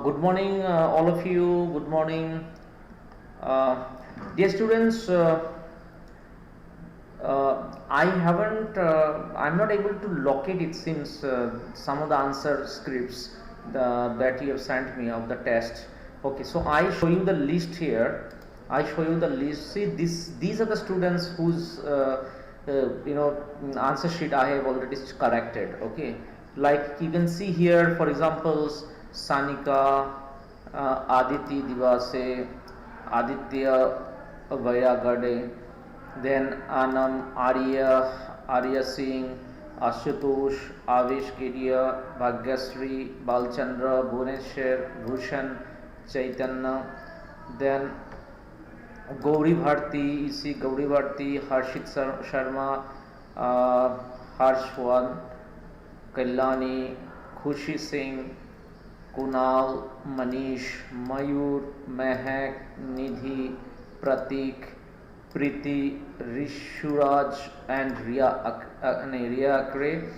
Good morning, all of you. Good morning, dear students. I haven't. I'm not able to locate. It seems some of the answer scripts that you have sent me of the test. Okay, so I show you the list here. I show you the list. See, these are the students whose answer sheet I have already corrected. Okay, like you can see here, for examples, Sanika, Aditi Divase, Aditya Vayagade, then Anam, Arya Singh, Ashutosh, Avesh Kedia, Bhagyasri, Balchandra, Bhuvaneshwar, Bhushan, Chaitanya, then Gauri Bharti, you Gauri Bharti, Harshit Sharma, Harshwan, Kailani, Khushi Singh, Kunal, Manish, Mayur, Mehak, Nidhi, Pratik, Priti, Rishuraj, and Ria Akre,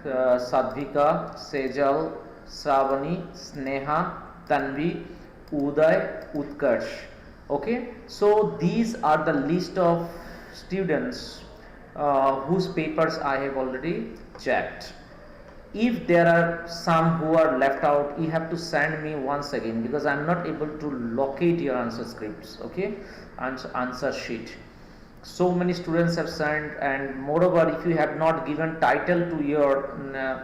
Sadvika, Sejal, Savani, Sneha, Tanvi, Uday, Utkarsh. Okay, so these are the list of students whose papers I have already checked. If there are some who are left out, you have to send me once again, because I am not able to locate your answer scripts. Okay, answer sheet. So many students have sent, and moreover, if you have not given title to your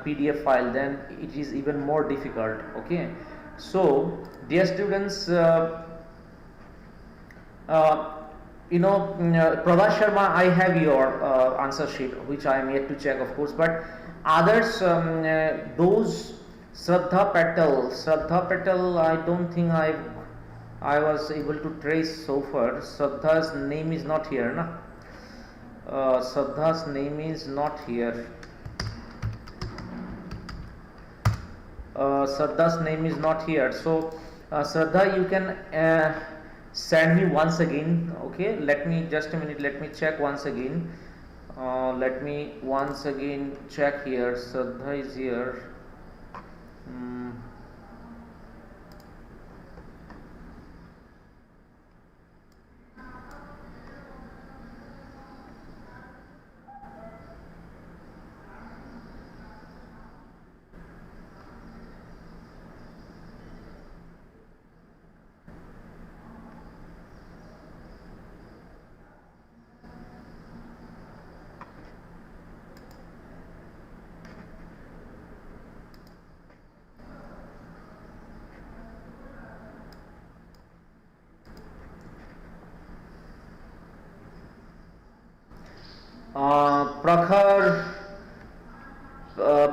PDF file, then it is even more difficult. Okay, so dear students, Prabhat Sharma, I have your answer sheet, which I am yet to check, of course, but others, those Shraddha Patel, I don't think I was able to trace so far. Shraddha's name is not here, na? Shraddha's name is not here. Shraddha's name is not here. So, Shraddha, you can send me once again. Okay, let me just a minute. Let me check once again. Let me once again check here. Shraddha is here.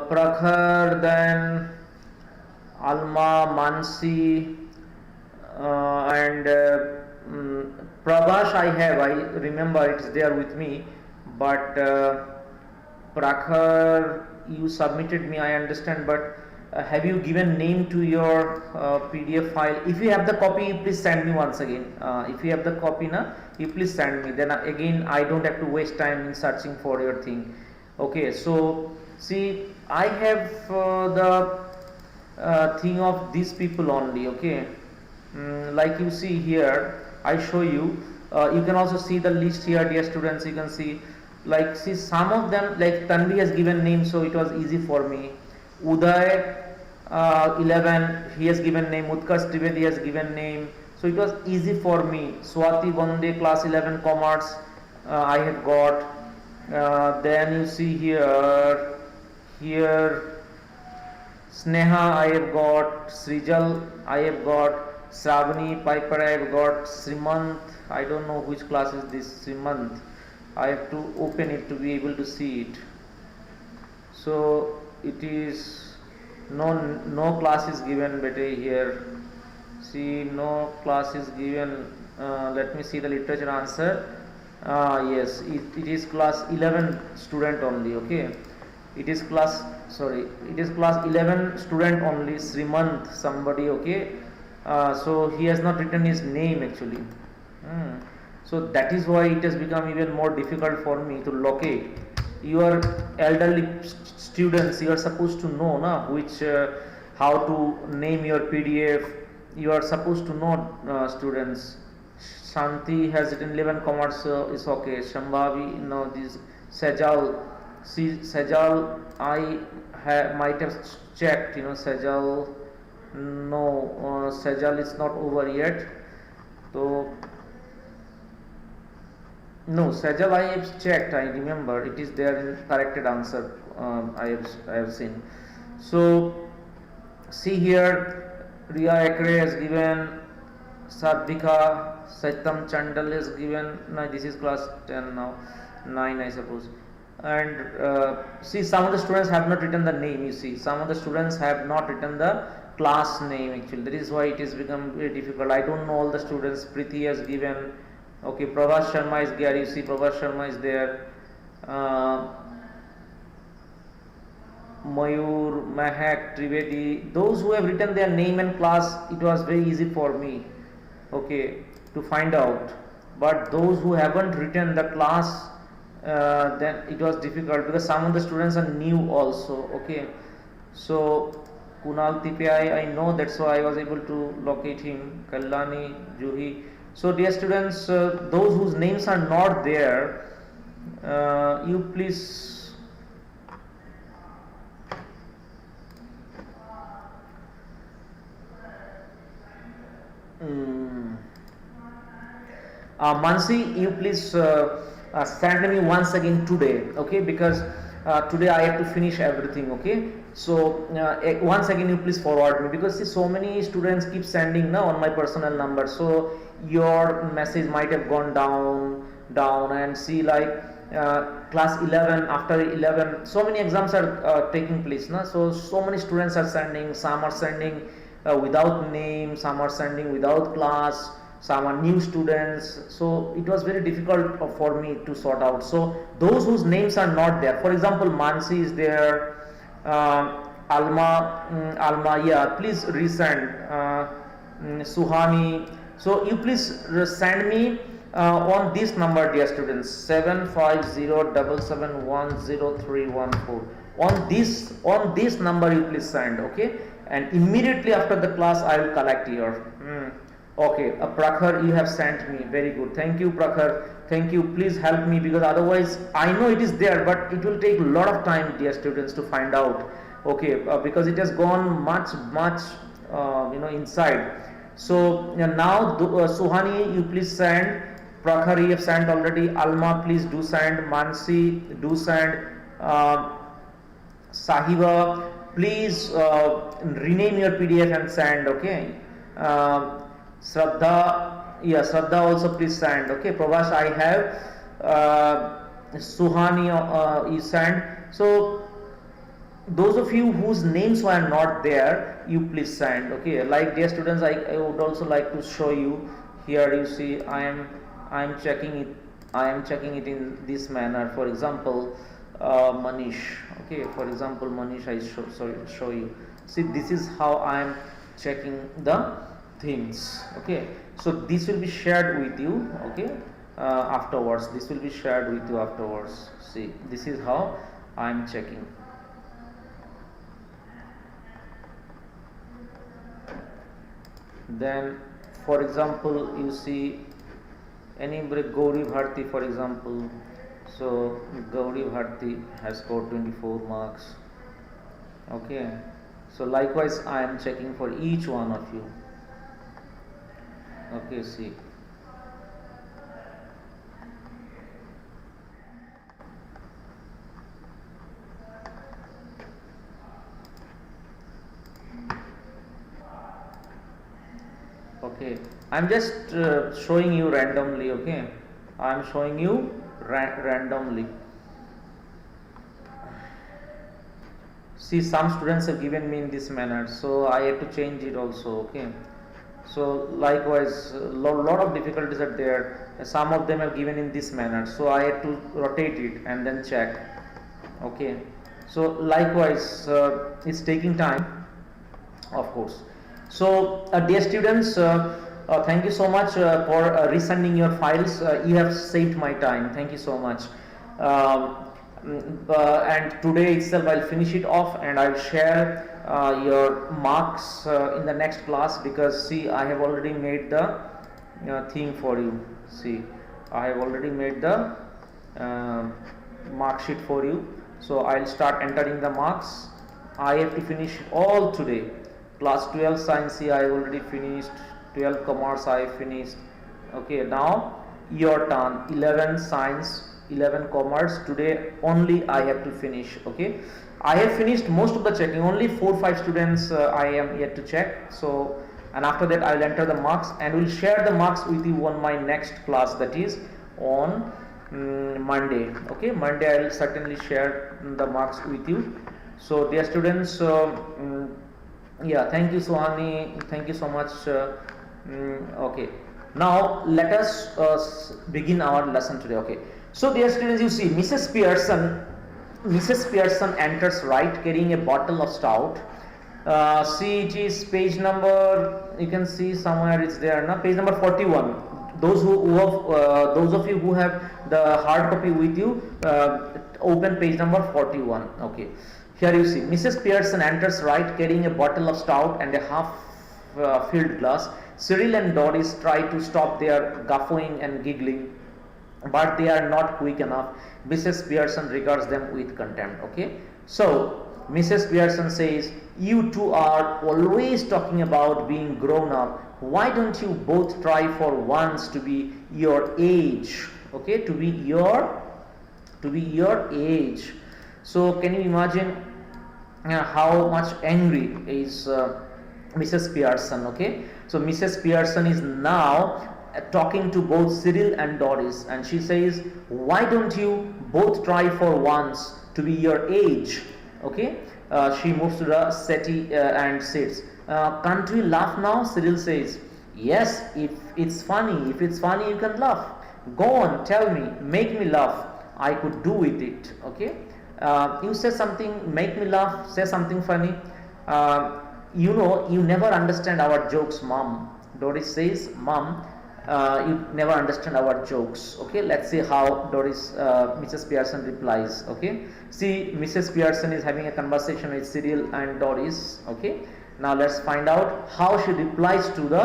Prakhar, then Alma, Mansi, and Prabhash I remember it's there with me, but Prakhar, you submitted me, I understand, but have you given name to your PDF file? If you have the copy, please send me once again. If you have the copy, you please send me. Then again, I don't have to waste time in searching for your thing. Okay, so see, I have the thing of these people only. Okay, like you see here, I show you. You can also see the list here, dear students. You can see, like, see some of them, like Tanvi has given name, so it was easy for me. Uday 11, he has given name. Utkarsh Trivedi has given name, so it was easy for me. Swati Bande, class 11 commerce, I have got. Then you see here Sneha I have got, Srijal I have got, Shravani Piper I have got, Srimant, I don't know which class is this Srimant, I have to open it to be able to see it. So it is no class is given better here. See, no class is given. Let me see the literature answer. Yes, it is class 11 student only. Okay, it is class 11 student only. Srimant somebody. Okay, so he has not written his name actually. So that is why it has become even more difficult for me to locate. You are elderly students, you are supposed to know which how to name your PDF. You are supposed to know, students. Shanti has written 11 commerce, is okay. Shambhavi, no, this Sajal, see Sajal, I might have checked, Sajal, no, Sajal is not over yet. So no, Sajal, I have checked. I remember it is there in corrected answer. I have seen. So see here, Riya Ekre has given, Sadvika, Satyam Chandal has given. No, this is class 10 now, 9 I suppose. And see, some of the students have not written the name. You see, some of the students have not written the class name actually. That is why it has become very difficult. I don't know all the students. Preeti has given. Okay, Prabhas Sharma is there. You see, Prabhas Sharma is there. Mayur, Mahak, Trivedi, those who have written their name and class, it was very easy for me, okay, to find out. But those who haven't written the class, then it was difficult because some of the students are new also, okay. So Kunal Tipai, I know, that's why I was able to locate him. Kallani, Juhi. So dear students, those whose names are not there, you please Mansi, you please send me once again today, okay, because today I have to finish everything, okay. So once again you please forward me, because see, so many students keep sending now on my personal number, so your message might have gone down and see, like class 11, after 11 so many exams are taking place now, so many students are sending. Some are sending without name, some are sending without class, some are new students, so it was very difficult for me to sort out. So those whose names are not there, for example, Mansi is there, Alma, yeah, please resend, Suhani. So you please send me on this number, dear students, 75077710314. On this number you please send, okay, and immediately after the class I will collect your. Okay, Prakhar, you have sent me, very good, thank you Prakhar, thank you. Please help me, because otherwise I know it is there, but it will take a lot of time, dear students, to find out, okay, because it has gone much inside. So now Suhani, you please send. Prakhar, you have sent already. Alma, please do send. Mansi, do send. Sahiba, please rename your PDF and send, okay. Shraddha, yeah, Shraddha also please send, okay. Prabhas, I have. Suhani, you send. So those of you whose names were not there, you please send, okay. Like dear students, I would also like to show you here. You see, I am checking it in this manner. For example, Manish, okay, for example Manish, I show you. See, this is how I am checking the things, okay. So this will be shared with you, okay, afterwards. This will be shared with you afterwards. See, this is how I am checking. Then for example, you see anybody, Gauri Bharti, for example. So Gauri Bharti has scored 24 marks, okay. So likewise I am checking for each one of you, okay. See, okay, I'm just showing you randomly, okay. I'm showing you randomly. See, some students have given me in this manner, so I have to change it also, okay. So likewise, lot of difficulties are there. Some of them have given in this manner, so I have to rotate it and then check, okay. So likewise, it's taking time, of course. So dear students, thank you so much for resending your files. You have saved my time, thank you so much. And today itself I'll finish it off and I'll share your marks in the next class, because see, I have already made the thing for you. See, I have already made the mark sheet for you. So I'll start entering the marks. I have to finish all today. Class 12 science, see, I have already finished. 12 commerce I have finished. Okay, now your turn. 11 science, 11 commerce. Today only I have to finish. Okay, I have finished most of the checking. Only 4-5 students I am yet to check. So, and after that I will enter the marks and will share the marks with you on my next class, that is on Monday. Okay, Monday I will certainly share the marks with you. So dear students, yeah, thank you Suhani, thank you so much. Okay, now let us begin our lesson today. Okay, so dear students, you see Mrs. Pearson enters right carrying a bottle of stout. See, it is page number, you can see somewhere it's there now, page number 41. Those those of you who have the hard copy with you, open page number 41. Okay, here you see Mrs. Pearson enters right carrying a bottle of stout and a half filled glass. Cyril and Doris try to stop their guffawing and giggling, but they are not quick enough. Mrs. Pearson regards them with contempt. Okay, so Mrs. Pearson says, "You two are always talking about being grown up. Why don't you both try for once to be your age?" Okay, to be your age. So can you imagine how much angry is Mrs. Pearson? Okay, so Mrs. Pearson is now talking to both Cyril and Doris, and she says, "Why don't you both try for once to be your age?" Okay, she moves to the settee and sits. "Can't we laugh now?" Cyril says. "Yes, if it's funny. If it's funny, you can laugh. Go on, tell me, make me laugh. I could do with it." Okay, you say something, make me laugh, say something funny. You know, you never understand our jokes, Mom. Doris says, "Mom, you never understand our jokes." Okay, let's see how Mrs. Pearson replies. Okay, see, Mrs. Pearson is having a conversation with Cyril and Doris. Okay, now let's find out how she replies to the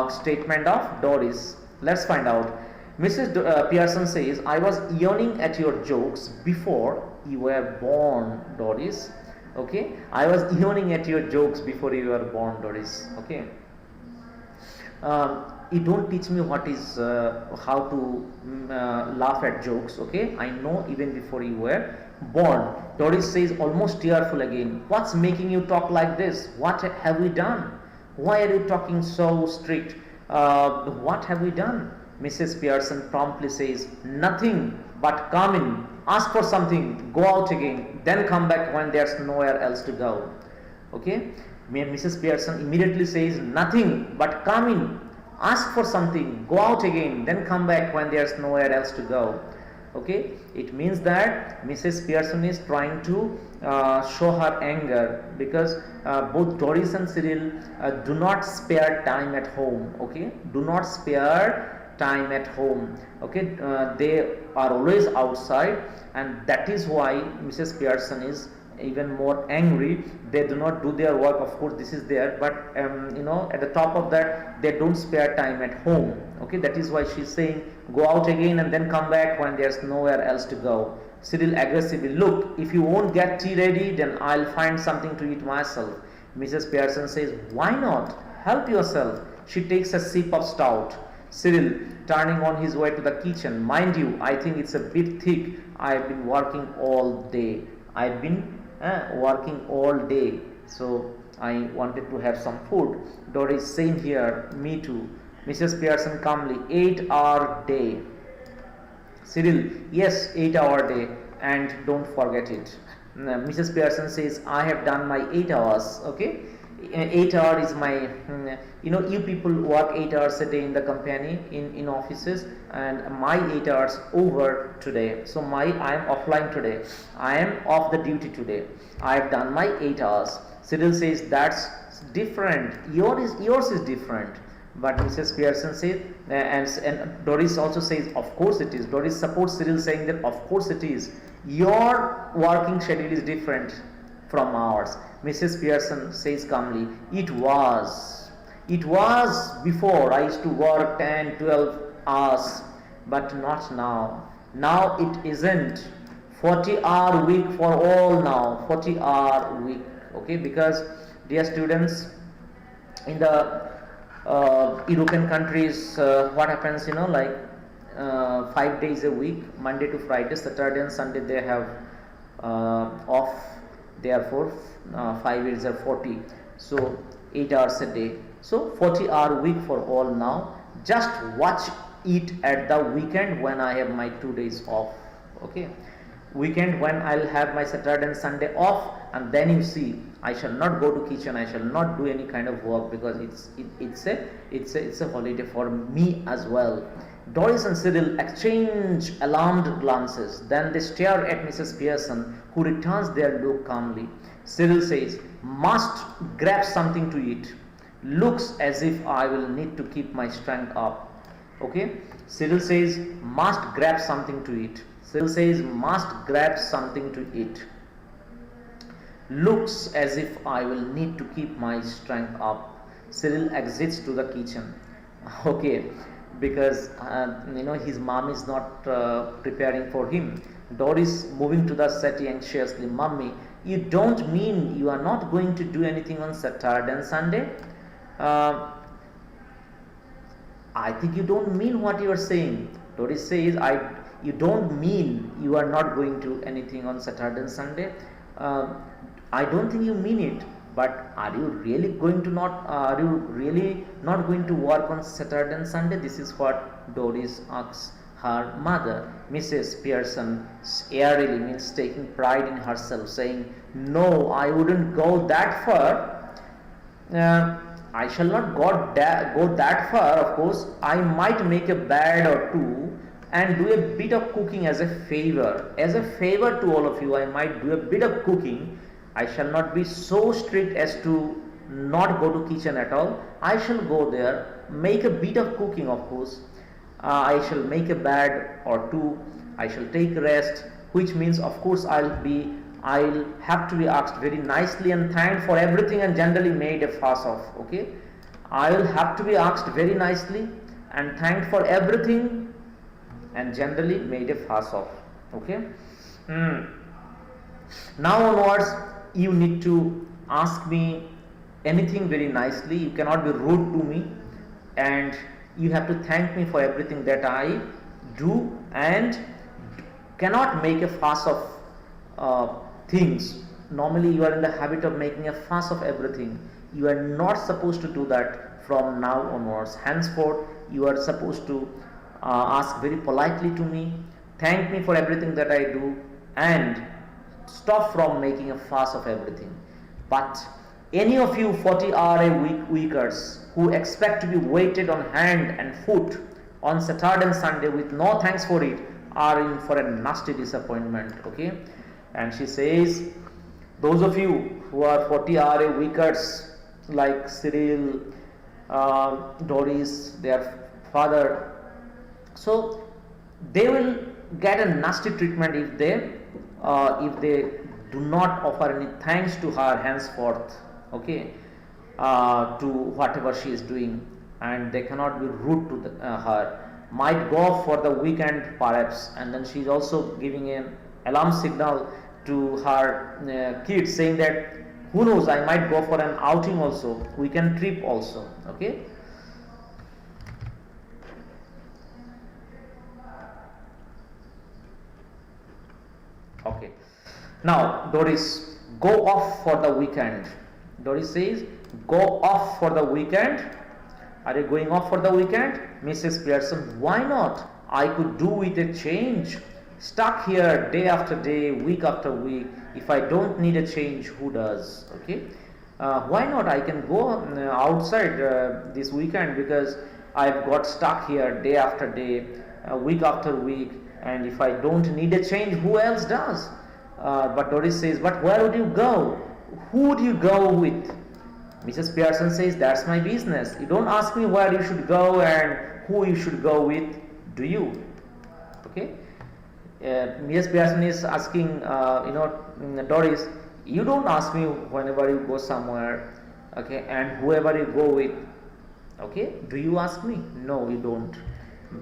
statement of Doris. Let's find out. Mrs. Pearson says, "I was yawning at your jokes before you were born, Doris." Okay, I was yawning at your jokes before you were born, Doris. Okay, you don't teach me what is how to laugh at jokes. Okay, I know even before you were born. Doris says, almost tearful again. "What's making you talk like this? What have we done? Why are you talking so strict? What have we done?" Mrs. Pearson promptly says, "Nothing, but come in, ask for something, go out again, then come back when there's nowhere else to go." Okay, Mrs. Pearson immediately says, "Nothing, but come in, ask for something, go out again, then come back when there's nowhere else to go." Okay, it means that Mrs. Pearson is trying to show her anger, because both Doris and Cyril do not spare time at home. Okay, do not spare time at home. Okay, they are always outside, and that is why Mrs. Pearson is even more angry. They do not do their work, of course this is there, but you know, at the top of that, they don't spare time at home. Okay, that is why she's saying, "Go out again and then come back when there's nowhere else to go." Cyril aggressively, "Look, if you won't get tea ready, then I'll find something to eat myself." Mrs. Pearson says, "Why not? Help yourself." She takes a sip of stout. Cyril, turning on his way to the kitchen, "Mind you, I think it's a bit thick. I've been working all day. I've been working all day, so I wanted to have some food." Doris, "Same here, me too." Mrs. Pearson calmly, 8-hour day. Cyril, "Yes, 8-hour day, and don't forget it." Mrs. Pearson says, "I have done my 8 hours." Okay, 8 hours is my, you know, you people work 8 hours a day in the company, in offices, and my 8 hours over today. So I am offline today. I am off the duty today. I have done my 8 hours. Cyril says, "That's different. Yours is different." But Mrs. Pearson says, and Doris also says, "Of course it is." Doris supports Cyril, saying that of course it is. Your working schedule is different. from ours. Mrs. Pearson says calmly, it was before. I used to work 10, 12 hours, but not now. Now it isn't. 40-hour week for all now. 40-hour week. Okay, because dear students, in the European countries, what happens, like 5 days a week, Monday to Friday, Saturday and Sunday they have off. Therefore 5 years are 40, so 8 hours a day, so 40-hour week for all now. Just watch it at the weekend when I have my 2 days off. Okay, weekend when I'll have my Saturday and Sunday off, and then you see I shall not go to kitchen, I shall not do any kind of work, because it's a holiday for me as well. Doris and Cyril exchange alarmed glances. Then they stare at Mrs. Pearson, who returns their look calmly. Cyril says, "Must grab something to eat. Looks as if I will need to keep my strength up." Okay? Cyril says, "Must grab something to eat." Cyril says, "Must grab something to eat. Looks as if I will need to keep my strength up." Cyril exits to the kitchen. Okay, because his mom is not preparing for him. Doris moving to the settee anxiously. "Mummy, you don't mean you are not going to do anything on Saturday and Sunday?" "I think you don't mean what you are saying." Doris says, "You don't mean you are not going to anything on Saturday and Sunday? I don't think you mean it. But are you really not going to work on Saturday and Sunday?" This is what Doris asks her mother. Mrs. Pearson airily, means taking pride in herself, saying, "No, I wouldn't go that far. I shall not go that far. Of course, I might make a bed or two and do a bit of cooking as a favor. As a favor to all of you, I might do a bit of cooking. I shall not be so strict as to not go to kitchen at all. I shall go there, make a bit of cooking, of course. I shall make a bed or two. I shall take rest, which means, of course, I'll have to be asked very nicely and thanked for everything and generally made a fuss of. Okay, I'll have to be asked very nicely and thanked for everything and generally made a fuss of. Okay. Now onwards, you need to ask me anything very nicely. You cannot be rude to me, and you have to thank me for everything that I do, and cannot make a fuss of things. Normally you are in the habit of making a fuss of everything. You are not supposed to do that from now onwards. Henceforth you are supposed to ask very politely to me, thank me for everything that I do, and stop from making a fuss of everything. But any of you 40-hour-a-week weekers who expect to be waited on hand and foot on Saturday and Sunday with no thanks for it are in for a nasty disappointment. Okay, and she says, those of you who are 40-hour-a-weekers like Cyril, Doris, their father, so they will get a nasty treatment if they do not offer any thanks to her henceforth. Okay, to whatever she is doing, and they cannot be rude to her. Might go for the weekend perhaps, and then she is also giving an alarm signal to her kids, saying that who knows, I might go for an outing also, weekend trip also. Okay. Okay. Now Doris, go off for the weekend. Doris says, go off for the weekend. Are you going off for the weekend? Mrs. Pearson, why not? I could do with a change. Stuck here day after day, week after week. If I don't need a change, who does? Okay. Why not? I can go outside this weekend, because I've got stuck here day after day, week after week, and if I don't need a change, who else does? But Doris says, but where would you go? Who would you go with? Mrs. Pearson says, that's my business. You don't ask me where you should go and who you should go with, do you? Okay. Mrs. Pearson is asking, Doris, You don't ask me whenever you go somewhere, okay, and whoever you go with, okay, do you ask me? No, you don't.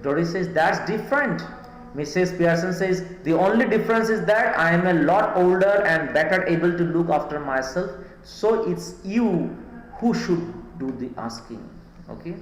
Doris says that's different. Mrs. Pearson says the only difference is that I am a lot older and better able to look after myself, so it's you who should do the asking. Okay.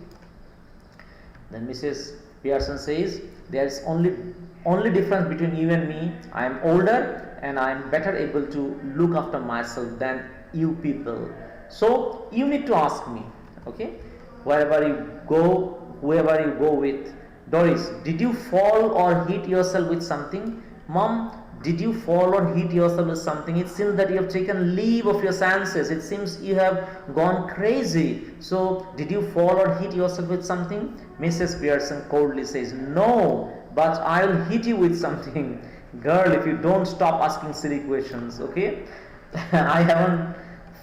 Then Mrs. Pearson says there is only difference between you and me. I am older and I am better able to look after myself than you people. So you need to ask me. Okay. Wherever you go, whoever you go with. Doris, did you fall or hit yourself with something? Mom, did you fall or hit yourself with something? It seems that you have taken leave of your senses. It seems you have gone crazy. So, did you fall or hit yourself with something? Mrs. Pearson coldly says, no, but I'll hit you with something. Girl, if you don't stop asking silly questions, okay? I haven't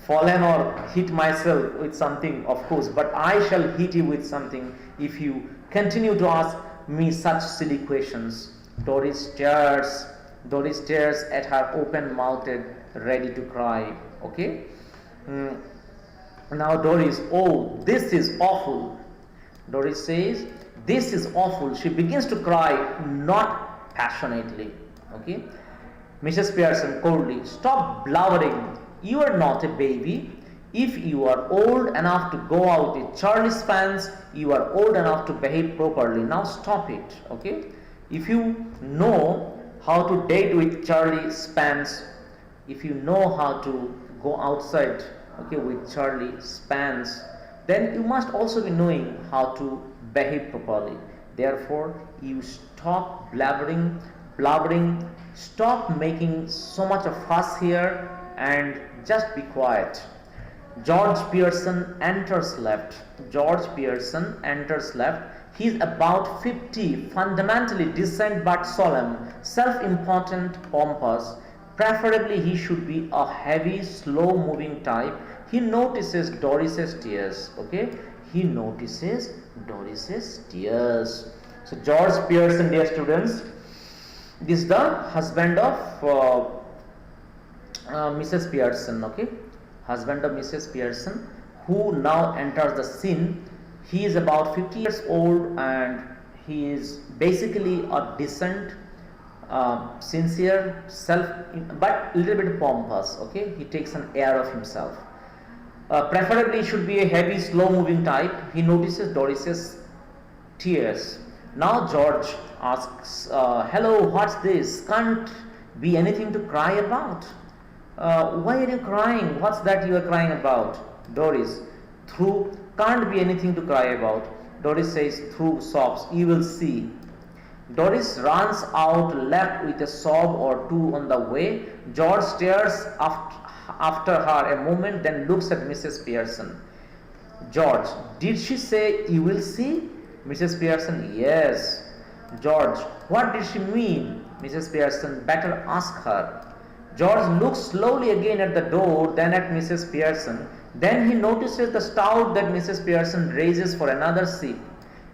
fallen or hit myself with something, of course, but I shall hit you with something if you continue to ask me such silly questions. Doris stares at her open-mouthed, ready to cry. Okay. Now Doris, oh, this is awful. Doris says, this is awful. She begins to cry, not passionately. Okay. Mrs. Pearson coldly, stop blubbering. You are not a baby. If you are old enough to go out with Charlie's fans, you are old enough to behave properly. Now stop it. Okay. If you know how to date with Charlie Spans, if you know how to go outside, okay, with Charlie Spans, then you must also be knowing how to behave properly. Therefore, you stop blubbering, stop making so much of fuss here and just be quiet. George Pearson enters left. He is about 50, fundamentally decent but solemn, self-important, pompous. Preferably he should be a heavy, slow-moving type. He notices Doris's tears. Okay, he notices Doris's tears. So George Pearson, dear students, this is the husband of Mrs. Pearson. Okay, husband of Mrs. Pearson, who now enters the scene. He is about 50 years old and he is basically a decent, sincere, but little bit pompous. Okay, he takes an air of himself. Preferably should be a heavy, slow-moving type. He notices Doris's tears. Now George asks, "Hello, what's this? Can't be anything to cry about. Why are you crying? What's that you are crying about?" Doris, through can't be anything to cry about. Doris says through sobs, "You will see." Doris runs out left with a sob or two on the way. George stares after her a moment, then looks at Mrs. Pearson. George, did she say you will see? Mrs. Pearson, yes. George, what did she mean? Mrs. Pearson, better ask her. George looks slowly again at the door, then at Mrs. Pearson. Then he notices the stout that Mrs. Pearson raises for another sip.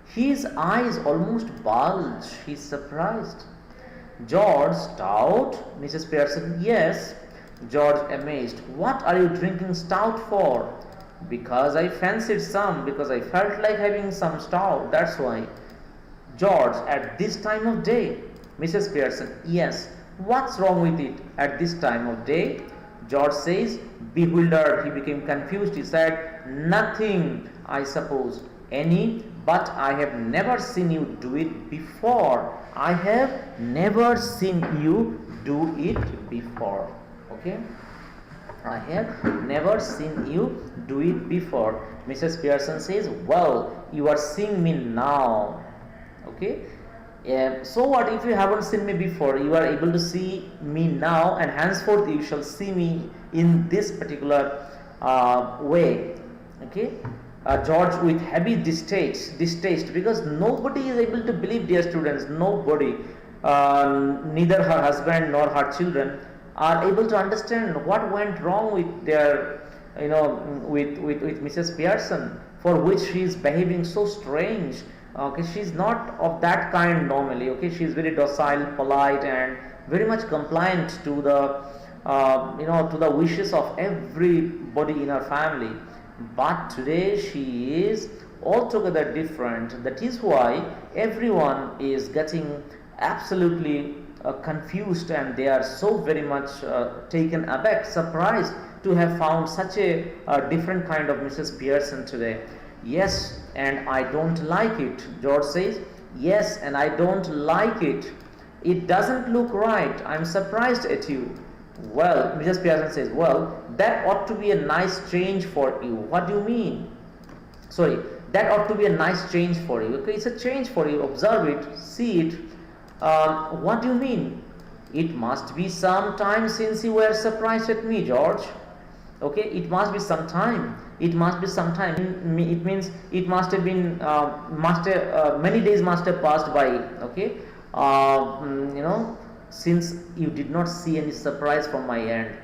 His eyes almost bulge. He's surprised. George, stout? Mrs. Pearson, yes. George, amazed. What are you drinking stout for? Because I fancied some, because I felt like having some stout, that's why. George, at this time of day? Mrs. Pearson, yes. What's wrong with it at this time of day? George says, bewildered, he became confused. He said, nothing, I suppose. Any, but I have never seen you do it before. I have never seen you do it before. Okay? I have never seen you do it before. Mrs. Pearson says, well, you are seeing me now. Okay? So what if you haven't seen me before? You are able to see me now, and henceforth you shall see me in this particular way. Okay? George with heavy distaste, because nobody is able to believe, dear students, nobody, neither her husband nor her children are able to understand what went wrong with their, with Mrs. Pearson, for which she is behaving so strange. Okay, she is not of that kind normally. Okay, she is very docile, polite, and very much compliant to the to the wishes of everybody in her family. But today she is altogether different. That is why everyone is getting absolutely confused, and they are so very much taken aback, surprised to have found such a different kind of Mrs. Pearson today. Yes, and I don't like it. George says, yes, and I don't like it. It doesn't look right. I'm surprised at you. Well, Mrs. Pearson says, well, that ought to be a nice change for you. What do you mean? Sorry, that ought to be a nice change for you. Okay, it's a change for you. Observe it, see it. What do you mean? It must be some time since you were surprised at me, George. Okay, it must be some time. It must be some time. It means it must have been many days must have passed by. Okay, since you did not see any surprise from my end.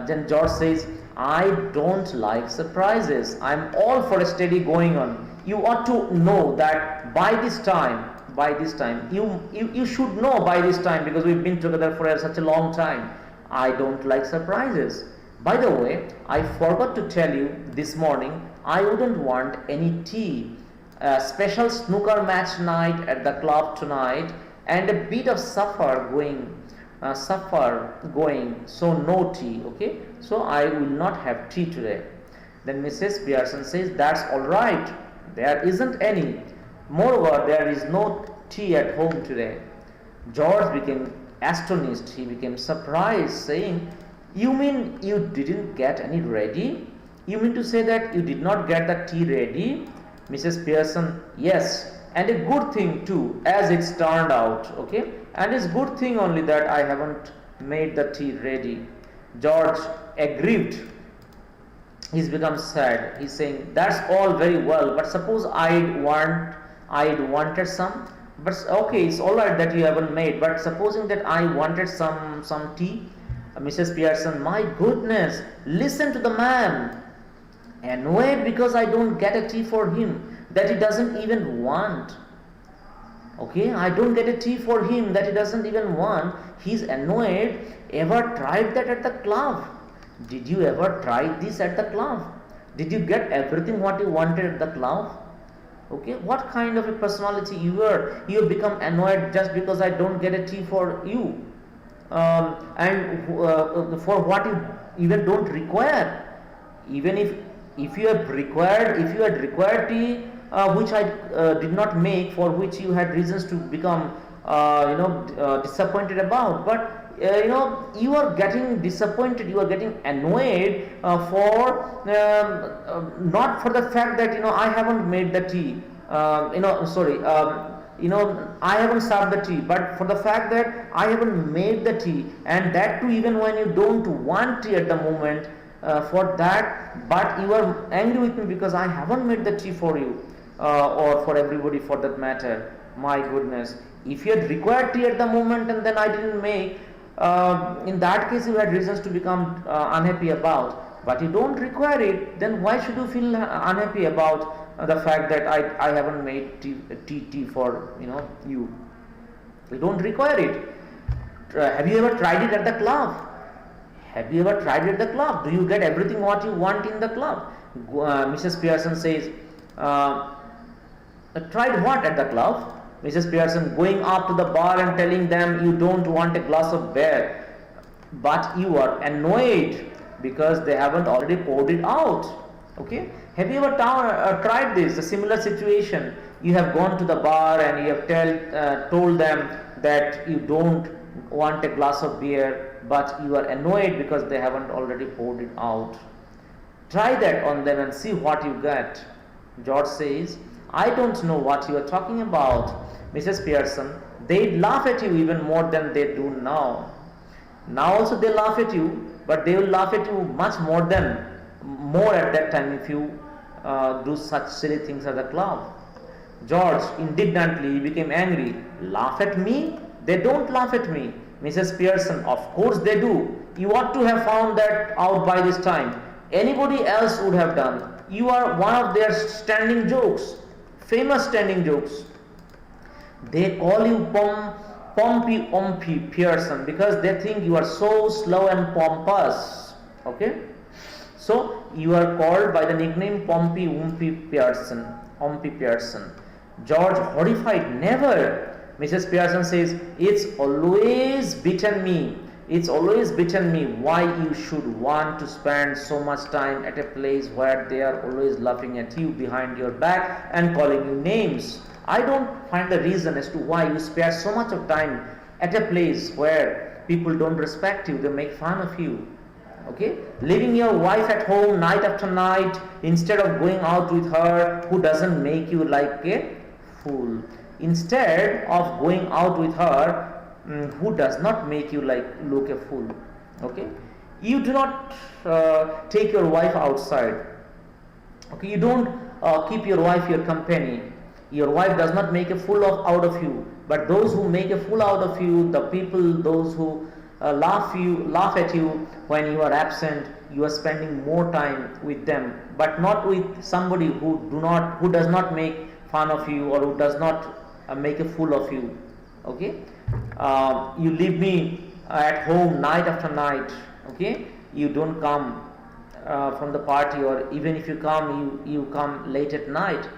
Then George says, I don't like surprises. I'm all for a steady going on. You ought to know that by this time, you should know by this time, because we've been together for such a long time. I don't like surprises. By the way, I forgot to tell you this morning, I wouldn't want any tea. A special snooker match night at the club tonight, and a bit of supper going, so no tea. Okay, so I will not have tea today. Then Mrs. Pearson says, that's all right, there isn't any. Moreover, there is no tea at home today. George became astonished. He became surprised, saying, you mean you didn't get any ready? You mean to say that you did not get the tea ready? Mrs. Pearson, yes, and a good thing too, as it's turned out. Okay, and it's good thing only that I haven't made the tea ready. George, aggrieved, he's become sad. He's saying, that's all very well, but suppose I'd wanted some. But okay, it's all right that you haven't made, but supposing that I wanted some tea. Mrs. Pearson, my goodness, listen to the man. Annoyed because I don't get a tea for him that he doesn't even want. Okay, I don't get a tea for him that he doesn't even want. He's annoyed. Ever tried that at the club? Did you ever try this at the club? Did you get everything what you wanted at the club? Okay, what kind of a personality you are? You have become annoyed just because I don't get a tea for you, and for what you even don't require. Even if you had required tea, which I did not make, for which you had reasons to become disappointed about. But you are getting disappointed, you are getting annoyed for not for the fact that I haven't made the tea, I haven't served the tea, but for the fact that I haven't made the tea, and that too even when you don't want tea at the moment, for that, but you are angry with me because I haven't made the tea for you, or for everybody for that matter. My goodness, if you had required tea at the moment and then I didn't make, in that case you had reasons to become unhappy about. But you don't require it, then why should you feel unhappy about the fact that I haven't made tea for you? You don't require it. Have you ever tried it at the club? Have you ever tried it at the club? Do you get everything what you want in the club? Mrs. Pearson says, tried what at the club? Mrs. Pearson, going up to the bar and telling them you don't want a glass of beer, but you are annoyed because they haven't already poured it out. Okay, have you ever tried this, a similar situation? You have gone to the bar and you have told them that you don't want a glass of beer, but you are annoyed because they haven't already poured it out. Try that on them and see what you get. George says, I don't know what you are talking about, Mrs. Pearson. They laugh at you even more than they do now. Now also they laugh at you, but they will laugh at you much more at that time if you do such silly things at the club. George indignantly became angry. Laugh at me? They don't laugh at me. Mrs. Pearson, of course they do. You ought to have found that out by this time. Anybody else would have done. You are one of their standing jokes, famous standing jokes. They call you Pompey Ompy Pearson, because they think you are so slow and pompous. Okay, so you are called by the nickname Pompey Ompy Pearson. Ompy Pearson. George horrified. Never. Mrs. Pearson says, it's always beaten me. It's always beaten me why you should want to spend so much time at a place where they are always laughing at you behind your back and calling you names. I don't find the reason as to why you spare so much of time at a place where people don't respect you, they make fun of you. Okay, leaving your wife at home night after night instead of going out with her who doesn't make you like a fool. Instead of going out with her who does not make you like look a fool. Okay, you do not take your wife outside. Okay, you don't keep your wife your company. Your wife does not make a fool out of you, but those who make a fool out of you, the people, those who laugh at you when you are absent, you are spending more time with them, but not with somebody who does not make fun of you or who does not make a fool of you. Okay, you leave me at home night after night. Okay, you don't come from the party, or even if you come, you come late at night.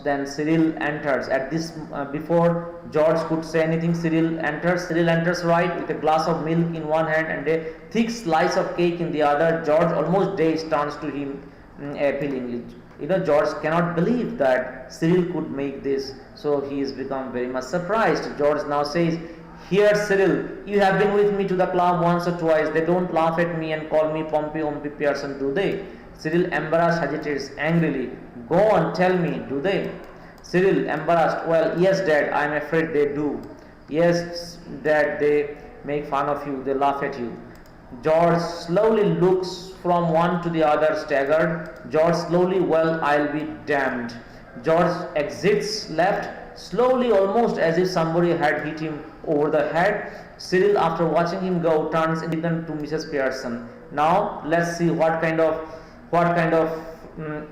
Then Cyril enters. At this, before George could say anything, Cyril enters. Cyril enters right with a glass of milk in one hand and a thick slice of cake in the other. George almost dazed turns to him appealingly. George cannot believe that Cyril could make this, so he has become very much surprised. George now says, "Here, Cyril, you have been with me to the club once or twice. They don't laugh at me and call me Pompey Ompy Pearson, do they?" Cyril, embarrassed, hesitates angrily. "Go on, tell me, do they?" Cyril, embarrassed, "Well, yes, Dad, I am afraid they do." "Yes, Dad, they make fun of you, they laugh at you." George slowly looks from one to the other, staggered. George slowly, "Well, I'll be damned." George exits left, slowly, almost as if somebody had hit him over the head. Cyril, after watching him go, turns indignant to Mrs. Pearson. Now, let's see what kind of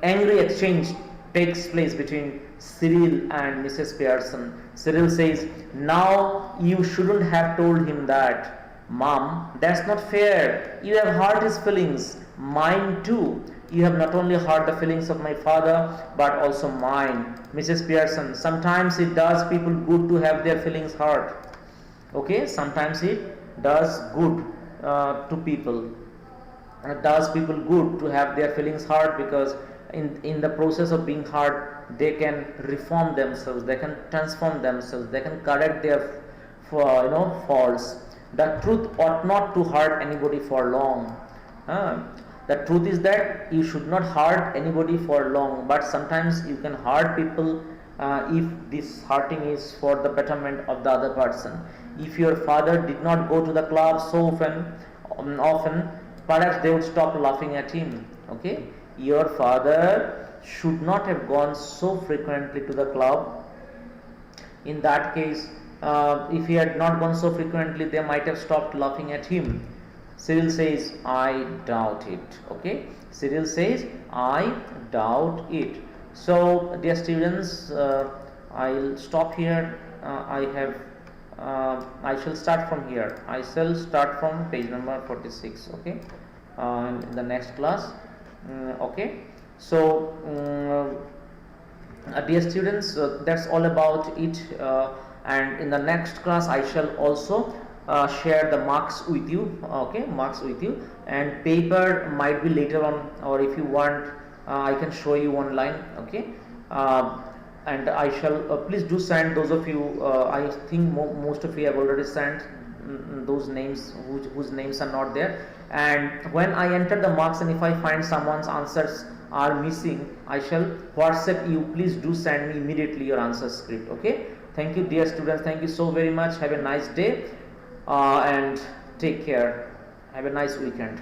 angry exchange takes place between Cyril and Mrs. Pearson. Cyril says, "Now you shouldn't have told him that. Mom, that's not fair. You have hurt his feelings. Mine too. You have not only hurt the feelings of my father, but also mine. Mrs. Pearson, sometimes it does people good to have their feelings hurt." Okay, sometimes it does good to people. And it does people good to have their feelings hurt, because in the process of being hurt, they can reform themselves, they can transform themselves, they can correct their faults. The truth ought not to hurt anybody for long. The truth is that you should not hurt anybody for long, but sometimes you can hurt people if this hurting is for the betterment of the other person. If your father did not go to the club so often, perhaps they would stop laughing at him. Okay, your father should not have gone so frequently to the club. In that case, if he had not gone so frequently, they might have stopped laughing at him. Cyril says, "I doubt it." Okay, Cyril says, "I doubt it." So, dear students, I'll stop here. I shall start from here. I shall start from page number 46. Okay, in the next class. Okay, so dear students, that's all about it. And in the next class, I shall also share the marks with you. Okay, marks with you, and paper might be later on, or if you want, I can show you online. Okay. And I shall please do send those of you. I think most of you have already sent those names whose names are not there. And when I enter the marks, and if I find someone's answers are missing, I shall WhatsApp you. Please do send me immediately your answer script. Okay. Thank you, dear students. Thank you so very much. Have a nice day and take care. Have a nice weekend.